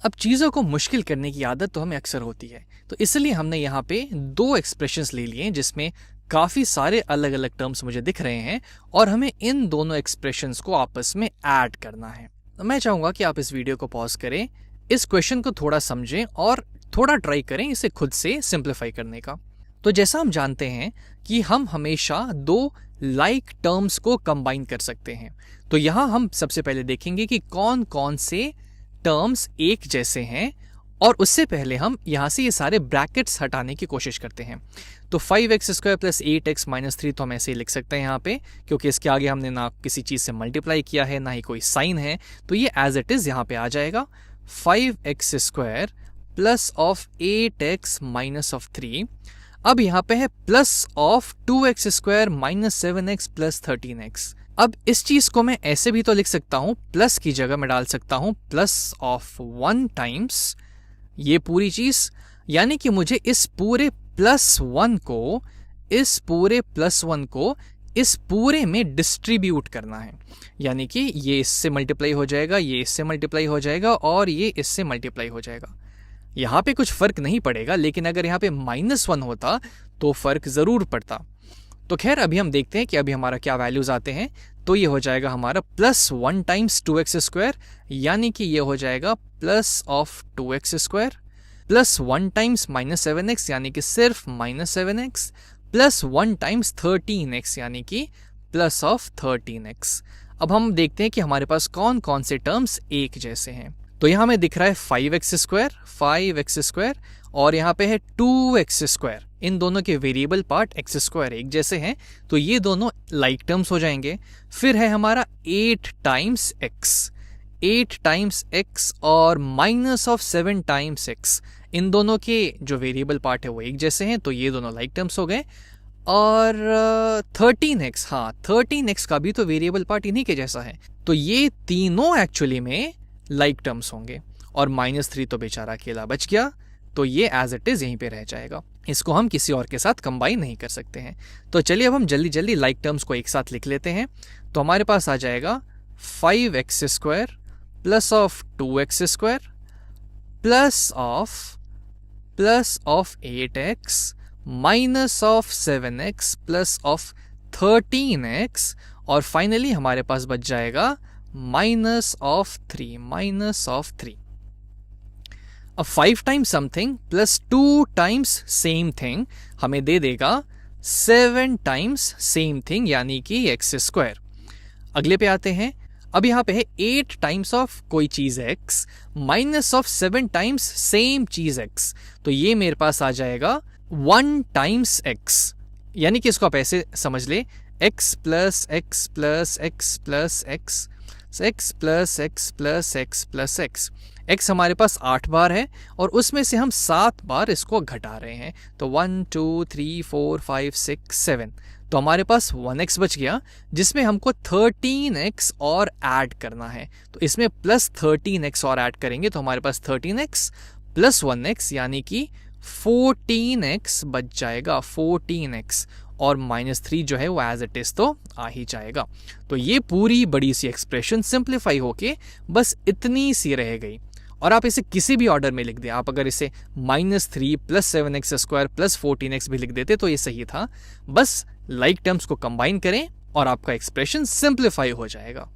अब चीज़ों को मुश्किल करने की आदत तो हमें अक्सर होती है, तो इसलिए हमने यहाँ पे दो एक्सप्रेशंस ले लिए जिसमें काफ़ी सारे अलग अलग टर्म्स मुझे दिख रहे हैं और हमें इन दोनों एक्सप्रेशंस को आपस में ऐड करना है। तो मैं चाहूँगा कि आप इस वीडियो को पॉज करें, इस क्वेश्चन को थोड़ा समझें और थोड़ा ट्राई करें इसे खुद से सिंप्लीफाई करने का। तो जैसा हम जानते हैं कि हम हमेशा दो लाइक टर्म्स को कंबाइन कर सकते हैं, तो यहाँ हम सबसे पहले देखेंगे कि कौन कौन से टर्म्स एक जैसे हैं और उससे पहले हम यहाँ से ये सारे ब्रैकेट्स हटाने की कोशिश करते हैं। तो 5x² प्लस 8x माइनस 3 तो हम ऐसे ही लिख सकते हैं यहाँ पे, क्योंकि इसके आगे हमने ना किसी चीज़ से मल्टीप्लाई किया है ना ही कोई साइन है, तो ये एज इट इज़ यहाँ पे आ जाएगा 5x² plus of 8x minus of 3। अब यहाँ पे है plus of 2x² minus 7x plus 13x। अब इस चीज को मैं ऐसे भी तो लिख सकता हूं, प्लस की जगह मैं डाल सकता हूं प्लस ऑफ 1 टाइम्स ये पूरी चीज, यानी कि मुझे इस पूरे प्लस 1 को इस पूरे में डिस्ट्रीब्यूट करना है, यानी कि ये इससे मल्टीप्लाई हो जाएगा, ये इससे मल्टीप्लाई हो जाएगा और ये इससे मल्टीप्लाई हो जाएगा। यहाँ पे कुछ फर्क नहीं पड़ेगा, लेकिन अगर यहाँ पे -1 होता तो फर्क जरूर पड़ता। तो खैर अभी हम देखते हैं कि अभी हमारा क्या वैल्यूज आते हैं। तो ये हो जाएगा हमारा +1 टाइम्स 2x², यानी कि ये हो जाएगा plus of 2x² plus 1 times -7x, यानी कि सिर्फ -7x प्लस 1 टाइम्स 13x, यानी कि प्लस ऑफ 13x। अब हम देखते हैं कि हमारे पास कौन कौन से टर्म्स एक जैसे हैं। तो यहाँ हमें दिख रहा है 5x² और यहाँ पे है 2x²। इन दोनों के वेरिएबल पार्ट x² एक जैसे हैं, तो ये दोनों लाइक टर्म्स हो जाएंगे। फिर है हमारा 8 टाइम्स x और माइनस ऑफ 7 टाइम्स x। इन दोनों के जो वेरिएबल पार्ट है वो एक जैसे हैं, तो ये दोनों लाइक टर्म्स हो गए। और 13x, हाँ 13x का भी तो वेरिएबल पार्ट इन्हीं के जैसा है, तो ये तीनों एक्चुअली में लाइक टर्म्स होंगे। और -3 तो बेचारा अकेला बच गया, तो ये एज इट इज़ यहीं पे रह जाएगा, इसको हम किसी और के साथ कंबाइन नहीं कर सकते हैं। तो चलिए अब हम जल्दी जल्दी लाइक टर्म्स को एक साथ लिख लेते हैं। तो हमारे पास आ जाएगा 5x² plus of 2x² plus of 8x minus of 7x plus of 13x और फाइनली हमारे पास बच जाएगा माइनस ऑफ 3। अब 5 times something plus 2 times same thing हमें दे देगा 7 टाइम्स सेम थिंग, यानी कि x²। अगले पे आते हैं। अब यहाँ पे है 8 टाइम्स ऑफ कोई चीज़ x minus of 7 times same cheese x, तो ये मेरे पास आ जाएगा 1 टाइम्स x, यानी कि इसको आप ऐसे समझ ले x plus x plus x plus x x plus x plus x plus x। x हमारे पास 8 बार है और उसमें से हम 7 बार इसको घटा रहे हैं, तो 1 2 3 4 5 6 7, तो हमारे पास 1x बच गया, जिसमें हमको 13x और ऐड करना है। तो इसमें प्लस 13x और ऐड करेंगे तो हमारे पास 13x प्लस 1x, यानी कि 14x बच जाएगा, 14x और -3 जो है वो एज इट इज तो आ ही जाएगा। तो ये पूरी बड़ी सी एक्सप्रेशन सिंप्लीफाई होके बस इतनी सी रह गई। और आप इसे किसी भी ऑर्डर में लिख दें, आप अगर इसे -3 प्लस 7x² प्लस 14x भी लिख देते तो ये सही था। बस लाइक टर्म्स को कंबाइन करें और आपका एक्सप्रेशन सिंप्लीफाई हो जाएगा।